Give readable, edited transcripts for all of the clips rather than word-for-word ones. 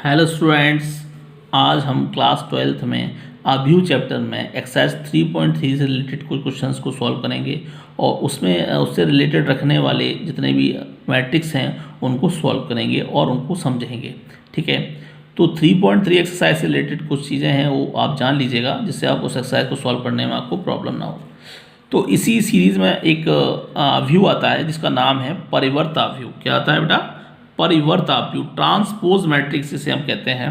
Hello students, आज हम class 12th में अभ्यू चैप्टर में एक्सरसाइज 3.3 से रिलेटेड कुछ क्वेश्चंस को सॉल्व करेंगे और उसमें उससे रिलेटेड रखने वाले जितने भी मैट्रिक्स हैं उनको सॉल्व करेंगे और उनको समझेंगे। ठीक है, तो 3.3 एक्सरसाइज से रिलेटेड कुछ चीज़ें हैं वो आप जान लीजिएगा, जिससे आप उस एक्सरसाइज को सॉल्व करने में आपको प्रॉब्लम ना हो। तो इसी सीरीज़ में एक व्यू आता है जिसका नाम है परिवर्ता व्यू। क्या आता है बेटा? परिवर्ता व्यू। ट्रांसपोज मैट्रिक्स इसे हम कहते हैं,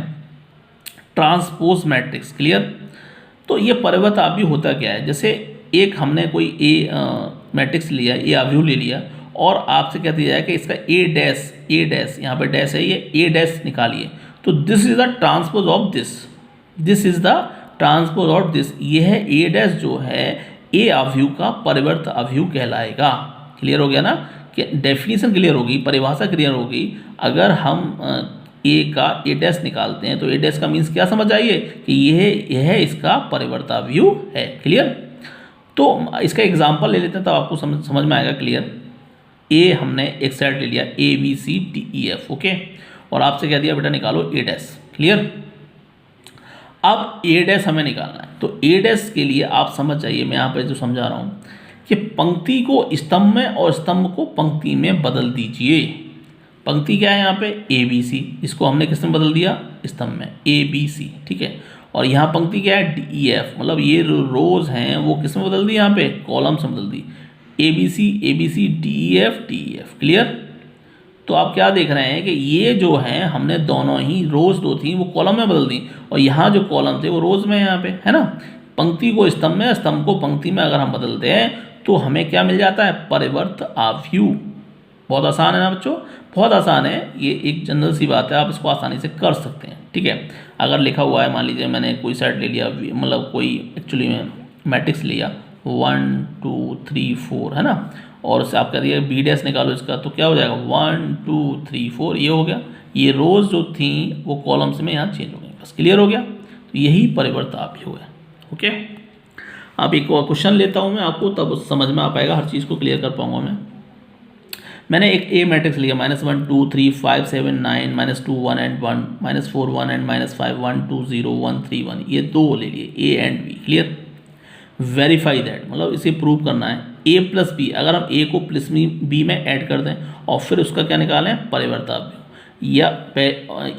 ट्रांसपोज मैट्रिक्स। क्लियर? तो ये परिवर्ता व्यू होता क्या है? जैसे एक हमने कोई ए मैट्रिक्स लिया, ए व्यू ले लिया और आपसे कह दिया जाए कि इसका ए डैश यहाँ पे डैश है, ये ए डैश निकालिए, तो this is the transpose of this is the transpose of this. ये है ए डैश जो है ए अव्यू का परिवर्त अव्यू कहलाएगा। क्लियर हो गया ना? कि डेफिनेशन क्लियर होगी, परिभाषा क्लियर होगी। अगर हम ए का ए डैश निकालते हैं तो ए डैश का मीन्स क्या समझ आइए कि यह इसका परिवर्ता व्यू है। क्लियर? तो इसका एग्जांपल ले लेते हैं तो आपको समझ में आएगा। क्लियर? ए हमने एक सेट ले लिया A B C D E F, okay, और आपसे कह दिया बेटा निकालो ए डैश। क्लियर? अब ए डैश हमें निकालना है, तो ए डैश के लिए आप समझ जाइए, मैं यहाँ पे जो समझा रहा हूँ कि पंक्ति को स्तंभ में और स्तंभ को पंक्ति में बदल दीजिए। पंक्ति क्या है यहाँ पे? ए बी सी, इसको हमने किस में बदल दिया? स्तंभ में, ए बी सी। ठीक है, और यहाँ पंक्ति क्या है? डी ई एफ, मतलब ये रोज हैं वो किस में बदल दी? यहाँ पे कॉलम से बदल दी। A B C D E F D E F. Clear? तो आप क्या देख रहे हैं कि ये जो है हमने दोनों ही रोज दो थी वो कॉलम में बदल दी, और यहाँ जो कॉलम थे वो रोज में यहाँ पे है ना। पंक्ति को स्तंभ में, स्तंभ को पंक्ति में अगर हम बदलते हैं तो हमें क्या मिल जाता है? परिवर्त अव्यू। बहुत आसान है ना बच्चों, बहुत आसान है, ये एक जनरल सी बात है, आप इसको आसानी से कर सकते हैं। ठीक है, अगर लिखा हुआ है, मान लीजिए मैंने कोई सेट ले लिया, मतलब कोई एक्चुअली में मैट्रिक्स लिया 1 2 3 4 है ना, और उससे आप कह दिए बी डैश निकालो इसका, तो क्या हो जाएगा? 1 2 3 4, ये हो गया। ये रोज जो थी वो कॉलम्स में यहाँ चेंज हो गई। बस क्लियर हो गया? तो यही परिवर्त अव्यू है। ओके, अब एक और क्वेश्चन लेता हूँ मैं आपको, तब समझ में आ पाएगा, हर चीज़ को क्लियर कर पाऊंगा मैंने एक ए मैट्रिक्स लिया -1 2 3 5 7 9 -2 1 and 1 -4 1 and -5 1 2 0 1 3 1, ये दो ले लिए A and B. Clear? Verify that, मतलब इसे प्रूव करना है ए प्लस बी। अगर हम ए को प्लस बी में ऐड कर दें और फिर उसका क्या निकालें? परिवर्त अव्यू। या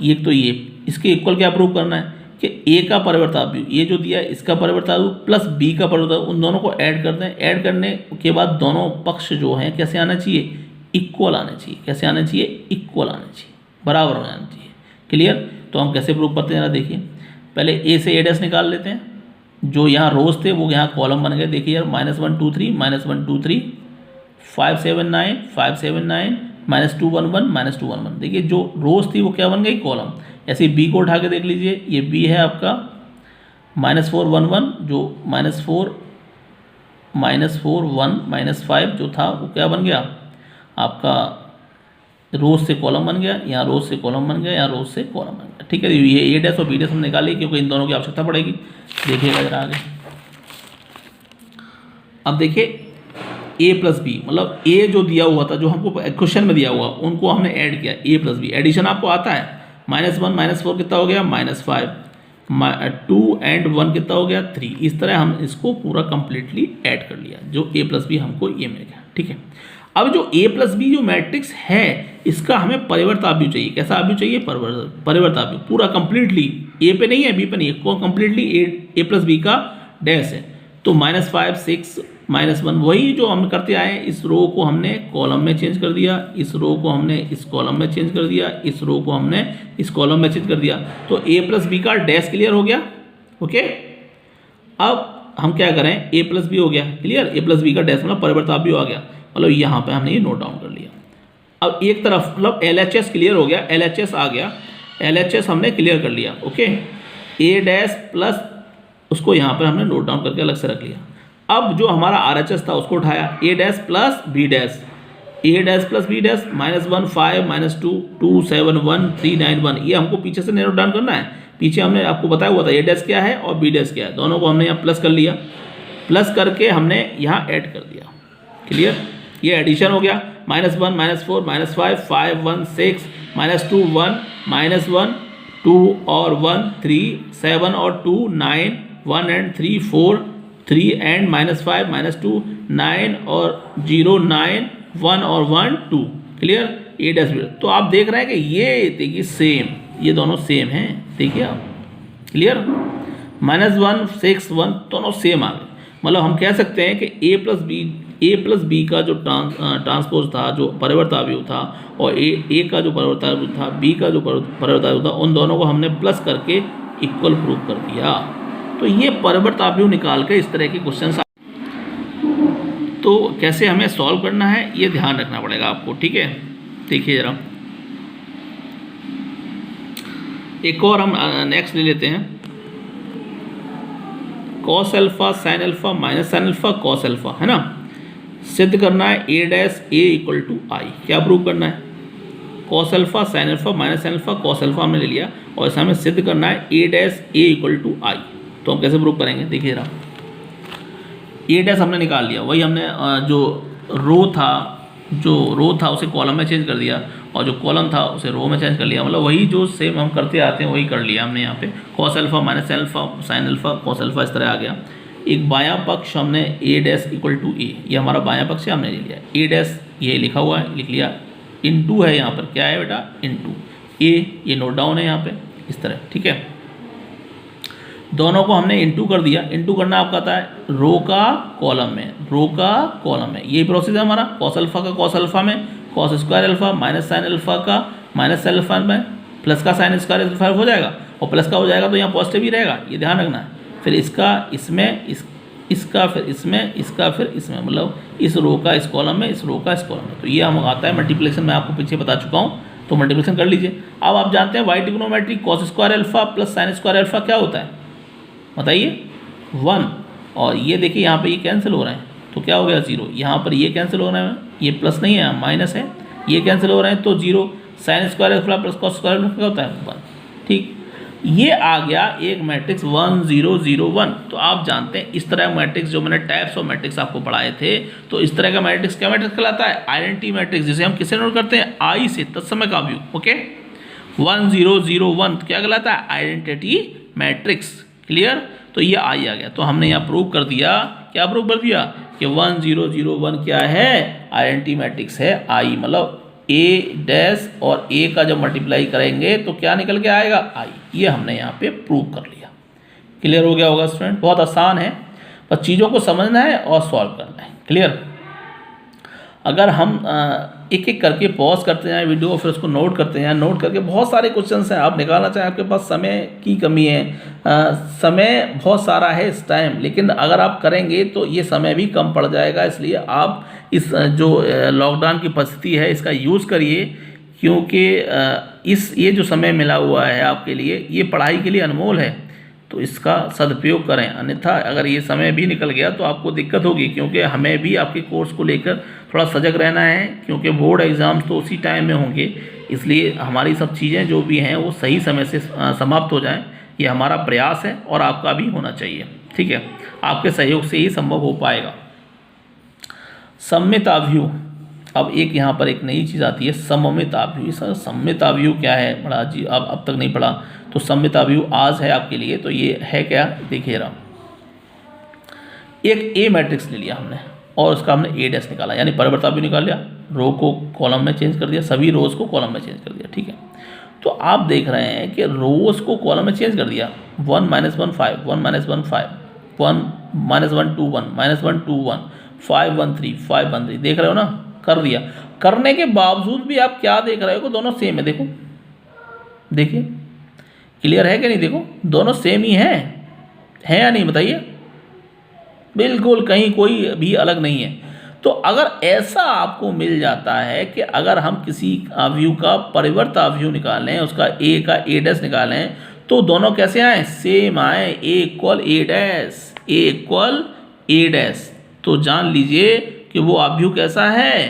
ये तो ये इसके इक्वल क्या प्रूव करना है कि ए का परिवर्त अव्यू, ये जो दिया है इसका परिवर्त अव्यू प्लस बी का परिवर्त, उन दोनों को ऐड कर दें। ऐड करने के बाद दोनों पक्ष जो हैं कैसे आना चाहिए? इक्वल आना चाहिए। कैसे आना चाहिए? इक्वल आना चाहिए, बराबर में आना चाहिए। क्लियर? तो हम कैसे प्रूव करते हैं जरा देखिए। पहले ए से ए डैश निकाल लेते हैं, जो यहाँ रोज थे वो यहाँ कॉलम बन गए। देखिए यार, -1 2 3 -1 2 3 5 7 9 5 7 9 -2 1 1 -2 1 1। देखिए जो रोज थी वो क्या बन गई? कॉलम। ऐसे बी को उठा के देख लीजिए, ये बी है आपका -4 1 1, जो -4 1 -5 जो था वो क्या बन गया? आपका रोज से कॉलम बन गया, यहाँ रोज से कॉलम बन गया, यहाँ रोज से कॉलम बन गया। ठीक है, ये ए डैश और बी डैश हम निकालिए क्योंकि इन दोनों की आवश्यकता पड़ेगी। देखिएगा जरा आगे। अब देखिए ए प्लस बी, मतलब ए जो दिया हुआ था, जो हमको क्वेश्चन में दिया हुआ, उनको हमने ऐड किया। ए प्लस बी एडिशन आपको आता है। -1 -4 कितना हो गया? -5, 2 and 1 कितना हो गया? 3। इस तरह हम इसको पूरा कंप्लीटली ऐड कर लिया, जो ए प्लस बी हमको ये मिल गया। ठीक है, अब जो ए प्लस बी जो मैट्रिक्स है इसका हमें परिवर्त अव्यू चाहिए। कैसा अव्यू चाहिए? परिवर्त अव्यू पूरा कंप्लीटली, ए पे नहीं है, बी पे नहीं है, कंप्लीटली ए प्लस बी का डैश है। तो -5 6 -1, वही जो हम करते आए हैं, इस रो को हमने कॉलम में चेंज कर दिया, इस रो को हमने इस कॉलम में चेंज कर दिया, इस रो को हमने इस कॉलम में चेंज कर दिया, तो ए प्लस बी का डैश क्लियर हो गया। ओके, अब हम क्या करें? ए प्लस बी हो गया क्लियर, ए प्लस बी का डैश मतलब परिवर्त अव्यू आ गया, मतलब यहाँ पे हमने ये नोट डाउन कर लिया। अब एक तरफ मतलब LHS क्लियर हो गया, LHS आ गया, LHS हमने क्लियर कर लिया। ओके, ए डैश प्लस उसको यहाँ पर हमने नोट डाउन करके अलग से रख लिया। अब जो हमारा RHS था उसको उठाया, ए डैश प्लस बी डैश, ए डैश प्लस बी डैश -1 5 -2 2 7 1 3 9 1, ये हमको पीछे से नोट डाउन करना है। पीछे हमने आपको बताया हुआ था ए डैश क्या है और बी डैश क्या है, दोनों को हमने यहाँ प्लस कर लिया, प्लस करके हमने यहाँ ऐड कर दिया। क्लियर? ये एडिशन हो गया। -1 -4 -5 5 1 6 -2 1 -1 2 और 1 3, 7 और 2 9, 1 and 3 4, 3 and -5 -2, 9 और 0 9, 1 और 1 2। क्लियर, ए डैश बी। तो आप देख रहे हैं कि ये देखिए सेम, ये दोनों सेम हैं, देखिए आप। क्लियर, -1 6 1 दोनों सेम आ गए। मतलब हम कह सकते हैं कि ए प्लस बी का जो ट्रांसपोज था, जो परिवर्ताव्युह था, और ए का जो परिवर्ताव्युह था, बी का जो परिवर्ताव्युह था, उन दोनों को हमने प्लस करके इक्वल प्रूव कर दिया। तो ये परिवर्ताव्युह निकाल के इस तरह के क्वेश्चन, तो कैसे हमें सॉल्व करना है ये ध्यान रखना पड़ेगा आपको। ठीक है, देखिए जरा एक और हम नेक्स्ट ले लेते हैं। Cos alpha sine alpha minus sine alpha cos alpha, है ना। सिद्ध करना है ए डैश ए इक्वल टू आई। क्या प्रूव करना है? Cos alpha sine alpha minus sine alpha cos alpha हमने ले लिया, और ऐसा हमें सिद्ध करना है ए डैश ए इक्वल टू आई। तो हम कैसे प्रूव करेंगे? देखिए जरा, ए डैश हमने निकाल लिया, वही हमने जो रो था उसे कॉलम में चेंज कर दिया, और जो कॉलम था उसे रो में चेंज कर लिया। मतलब वही जो सेम हम करते आते हैं वही कर लिया हमने यहाँ पे। Cos alpha minus alpha sine alpha cos alpha इस तरह आ गया। एक बायां पक्ष हमने ए डैश इक्वल टू ए, ये हमारा बायां पक्ष है, हमने ले लिया। ए डैश ये लिखा हुआ है, लिख लिया। इनटू है यहाँ पर, क्या है बेटा? इनटू ए, ये नोट डाउन है यहाँ पे इस तरह। ठीक है, दोनों को हमने इनटू कर दिया। इनटू करना आपका आता है रो का कॉलम में, रो का कॉलम में। यही प्रोसेस है हमारा। कॉस अल्फा का कॉस अल्फा में, cos square alpha minus sine alpha का माइनस साइन अल्फा में, प्लस का साइन स्क्वायर अल्फा हो जाएगा, और प्लस का हो जाएगा तो यहाँ पॉजिटिव ही रहेगा, ये ध्यान रखना है। फिर इसका इसमें, इसका फिर इसमें, इसका फिर इसमें, मतलब इस रो का इस कॉलम में, इस रो का इस कॉलम में। तो ये हम आता है मल्टीप्लिकेशन, मैं आपको पीछे बता चुका हूँ, तो मल्टीप्लिकेशन कर लीजिए। अब आप जानते हैं why trigonometry cos square alpha plus sine square alpha क्या होता है बताइए? 1। और ये देखिए यहाँ पे ये कैंसिल हो रहे हैं, तो क्या हो गया? 0। यहाँ पर ये कैंसिल हो रहे हैं, ये प्लस नहीं है माइनस है, ये कैंसिल हो रहे हैं तो 0। Sign square alpha plus cos square alpha क्या होता है? 1। ठीक, ये आ गया एक मैट्रिक्स 1 0 0 1। तो आप जानते हैं इस तरह मैट्रिक्स, जो मैंने टाइप्स ऑफ मैट्रिक्स आपको पढ़ाए थे, तो इस तरह का मैट्रिक्स क्या मैट्रिक्स कहलाता है? आइडेंटिटी मैट्रिक्स, जिसे हम किसे नोट करते हैं? आई से, तत्समय का व्यू। ओके, 1 0 0 1 क्या कहलाता है? Identity matrix. क्लियर, तो ये आई आ गया। तो हमने यहाँ प्रूव कर दिया, क्या प्रूव कर दिया? कि 1 0 0 1 क्या है? आइडेंटिटी मैट्रिक्स है आई। मतलब ए डैश और ए का जब मल्टीप्लाई करेंगे तो क्या निकल के आएगा? आई। ये हमने यहाँ पे प्रूव कर लिया। क्लियर हो गया होगा स्टूडेंट? बहुत आसान है, बस चीज़ों को समझना है और सॉल्व करना है। क्लियर, अगर हम एक एक करके पॉज करते हैं वीडियो और फिर उसको नोट करते हैं, नोट करके बहुत सारे क्वेश्चंस हैं आप निकालना चाहें, आपके पास समय की कमी है, समय बहुत सारा है इस टाइम, लेकिन अगर आप करेंगे तो ये समय भी कम पड़ जाएगा। इसलिए आप इस जो लॉकडाउन की परिस्थिति है इसका यूज़ करिए, क्योंकि ये जो समय मिला हुआ है आपके लिए, ये पढ़ाई के लिए अनमोल है, तो इसका सदुपयोग करें। अन्यथा अगर ये समय भी निकल गया तो आपको दिक्कत होगी, क्योंकि हमें भी आपके कोर्स को लेकर थोड़ा सजग रहना है, क्योंकि बोर्ड एग्ज़ाम्स तो उसी टाइम में होंगे। इसलिए हमारी सब चीज़ें जो भी हैं वो सही समय से समाप्त हो जाएं, ये हमारा प्रयास है और आपका भी होना चाहिए। ठीक है, आपके सहयोग से ही संभव हो पाएगा। सममित आव्यूह, अब एक यहाँ पर एक नई चीज़ आती है, सममित आव्यूह। सर सममित आव्यूह क्या है? बड़ा जी, अब तक नहीं पढ़ा, तो सममित आव्यूह आज है आपके लिए। तो ये है क्या? देखिए रहा, एक ए मैट्रिक्स ले लिया हमने और उसका हमने ए डैश निकाला, यानी परिवर्ताव्यूह निकाल लिया, रो को कॉलम में चेंज कर दिया, सभी रोज को कॉलम में चेंज कर दिया। ठीक है, तो आप देख रहे हैं कि रोज को कॉलम में चेंज कर दिया। 1 - 1 5, 1 - 1 5, 1 - 1 2 1, -1 2 1, 5 1 3, 5 1 3, देख रहे हो ना? कर दिया। करने के बावजूद भी आप क्या देख रहे हो कि दोनों सेम है। देखो, देखिए क्लियर है कि नहीं? देखो दोनों सेम ही हैं या नहीं बताइए? बिल्कुल, कहीं कोई भी अलग नहीं है। तो अगर ऐसा आपको मिल जाता है कि अगर हम किसी आव्यूह का परिवर्त आव्यूह निकालें, उसका ए का ए डैश निकालें, तो दोनों कैसे आए? सेम आए, ए इक्वल ए डैश, ए इक्वल ए डैश। तो जान लीजिए कि वो आव्यूह कैसा है?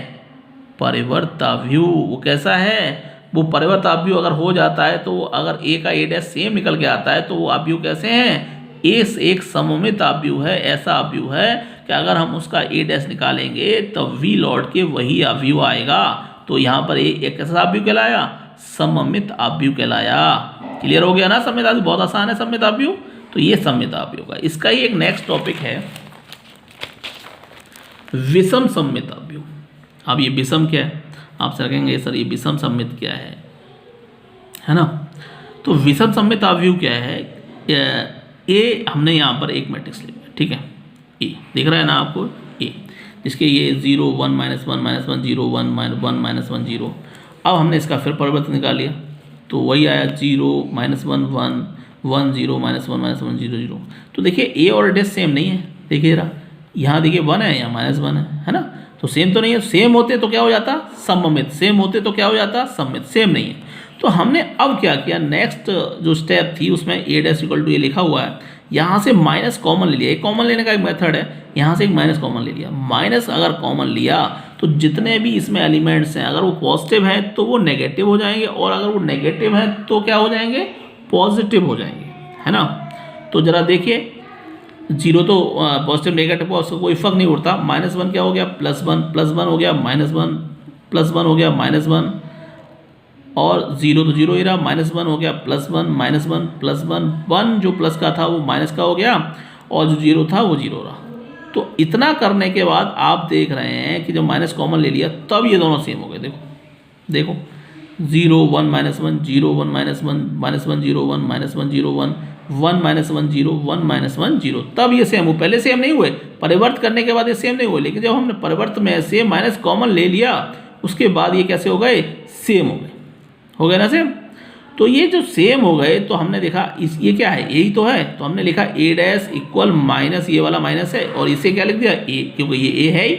परिवर्त आव्यूह। वो कैसा है? वो परिवर्त आव्यूह अगर हो जाता है, तो अगर ए का ए डैश सेम निकल के आता है, तो वो आव्यूह कैसे हैं? एक सममित आव्यूह है। ऐसा आव्यूह है कि अगर हम उसका ए डैश निकालेंगे तो वी लौट के वही आव्यूह आएगा। तो यहाँ पर एक कैसा आव्यूह कहलाया? सममित आव्यूह कहलाया। क्लियर हो गया ना सममित अवयव, बहुत आसान है सममित अवयव। तो ये सममित अवयव होगा। इसका ही एक नेक्स्ट टॉपिक है विषम सममित अवयव। अब ये विषम क्या है, आपसे रखेंगे सर ये विषम सममित क्या है ना। तो विषम सममित अवयव क्या है, ए हमने यहाँ पर एक मैट्रिक्स लिया, ठीक है, ए दिख रहा है ना आपको, ए जिसके ये 0 1 -1 -1 0 1 1 -1 0। अब हमने इसका फिर परिवर्तन निकाल लिया, तो वही आया 0 -1 1 1 0 -1 -1 0 0। तो देखिए ए और डैश सेम नहीं है, देखिए जरा यहाँ देखिए 1 है, यहाँ -1 है ना, तो सेम तो नहीं है। सेम होते तो क्या हो जाता सममित, सेम होते तो क्या हो जाता सममित, सेम नहीं है। तो हमने अब क्या किया, नेक्स्ट जो स्टेप थी उसमें ए डैश इक्वल टू ए लिखा हुआ है, यहाँ से माइनस कॉमन ले लिया। एक कॉमन लेने का एक मेथड है, यहाँ से एक माइनस कॉमन ले लिया। माइनस अगर कॉमन लिया तो जितने भी इसमें एलिमेंट्स हैं अगर वो पॉजिटिव हैं तो वो नेगेटिव हो जाएंगे, और अगर वो नेगेटिव हैं तो क्या हो जाएंगे पॉजिटिव हो जाएंगे, है ना। तो ज़रा देखिए 0 तो पॉजिटिव नेगेटिव का उसका कोई फर्क नहीं उड़ता। -1 क्या हो गया +1 हो गया -1 +1 हो गया -1, और 0 तो 0 ही रहा, -1 हो गया +1 -1 +1 1 जो प्लस का था वो माइनस का हो गया, और जो 0 था वो 0 रहा। तो इतना करने के बाद आप देख रहे हैं कि जब माइनस कॉमन ले लिया तब ये दोनों सेम हो गए। देखो 0 1 -1 0 1 -1 -1 0 1 -1 0 1 1 -1 0 1 -1 0, तब ये सेम हो। पहले सेम नहीं हुए, परिवर्त करने के बाद ये सेम नहीं हुए, लेकिन जब हमने परिवर्त में से माइनस कॉमन ले लिया उसके बाद ये कैसे हो गए, सेम हो गए ना सेम। तो ये जो सेम हो गए तो हमने देखा ये क्या है, यही तो है, तो हमने लिखा ए डैश इक्वल माइनस, ये वाला माइनस है और इसे क्या लिख दिया ए, क्योंकि ये ए है ही।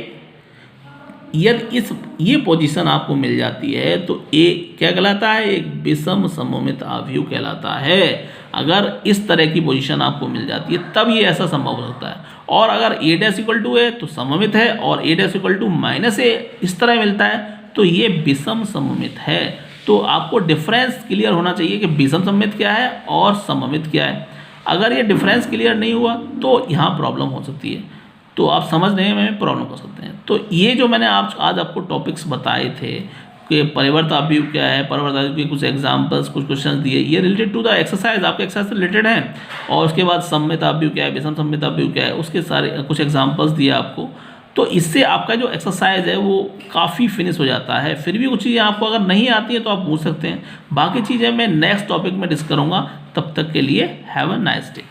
यदि ये पोजीशन आपको मिल जाती है तो ए क्या कहलाता है, एक विषम सममित अवयव कहलाता है। अगर इस तरह की पोजीशन आपको मिल जाती है तब ये ऐसा संभव हो सकता है। और अगर ए डैश इक्वल टू है तो सममित है, और ए डैश इक्वल टू माइनस ए इस तरह मिलता है तो ये विषम सममित है। तो आपको डिफरेंस क्लियर होना चाहिए कि विषम सममित क्या है और सममित क्या है। अगर ये डिफरेंस क्लियर नहीं हुआ तो यहाँ प्रॉब्लम हो सकती है, तो आप समझने में प्रॉब्लम कर सकते हैं। तो ये जो मैंने आज आपको टॉपिक्स बताए थे कि परिवर्त अवयव क्या है, परिवर्त अवयव के कुछ एग्जांपल्स, कुछ क्वेश्चंस दिए, ये रिलेटेड टू द एक्सरसाइज, आपके एक्सरसाइज से रिलेटेड हैं। और उसके बाद सममित अवयव क्या है, विषम सममित अवयव क्या है, उसके सारे कुछ एग्जांपल्स दिए आपको। तो इससे आपका जो एक्सरसाइज है वो काफ़ी फिनिश हो जाता है। फिर भी कुछ चीज़ें आपको अगर नहीं आती है तो आप पूछ सकते हैं, बाकी चीज़ें मैं नेक्स्ट टॉपिक में डिस्कस करूँगा। तब तक के लिए हैव अ नाइस डे।